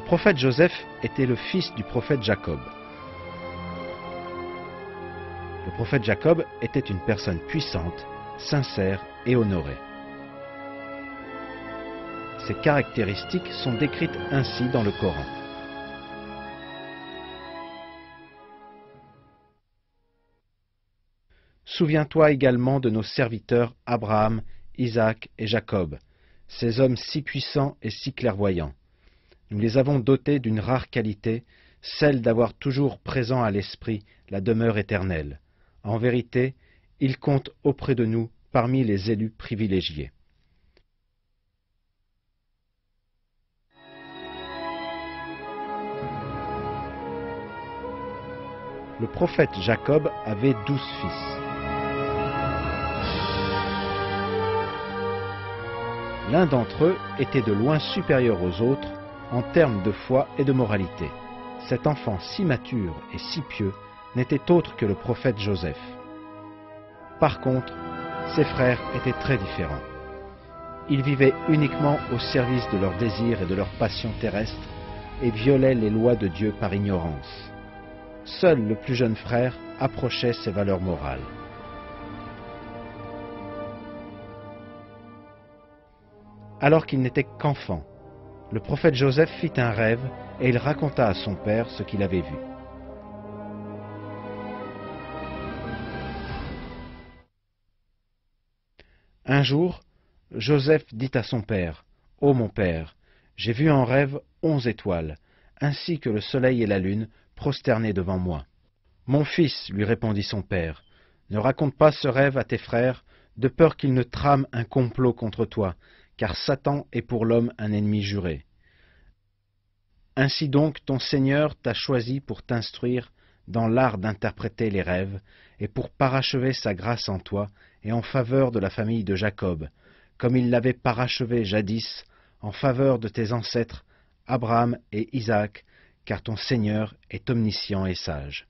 prophète Joseph était le fils du prophète Jacob. Le prophète Jacob était une personne puissante, sincère et honorée. Ses caractéristiques sont décrites ainsi dans le Coran. Souviens-toi également de nos serviteurs Abraham, Isaac et Jacob, ces hommes si puissants et si clairvoyants. Nous les avons dotés d'une rare qualité, celle d'avoir toujours présent à l'esprit la demeure éternelle. En vérité, ils comptent auprès de nous parmi les élus privilégiés. Le prophète Jacob avait 12 fils. L'un d'entre eux était de loin supérieur aux autres en termes de foi et de moralité. Cet enfant si mature et si pieux n'était autre que le prophète Joseph. Par contre, ses frères étaient très différents. Ils vivaient uniquement au service de leurs désirs et de leurs passions terrestres et violaient les lois de Dieu par ignorance. Seul le plus jeune frère approchait ses valeurs morales. Alors qu'il n'était qu'enfant, le prophète Joseph fit un rêve et il raconta à son père ce qu'il avait vu. Un jour, Joseph dit à son père, « Ô mon père, j'ai vu en rêve 11 étoiles, ainsi que le soleil et la lune prosternés devant moi. » « Mon fils, lui répondit son père, ne raconte pas ce rêve à tes frères, de peur qu'ils ne trament un complot contre toi, car Satan est pour l'homme un ennemi juré. Ainsi donc ton Seigneur t'a choisi pour t'instruire dans l'art d'interpréter les rêves et pour parachever sa grâce en toi et en faveur de la famille de Jacob, comme il l'avait parachevé jadis en faveur de tes ancêtres Abraham et Isaac, car ton Seigneur est omniscient et sage.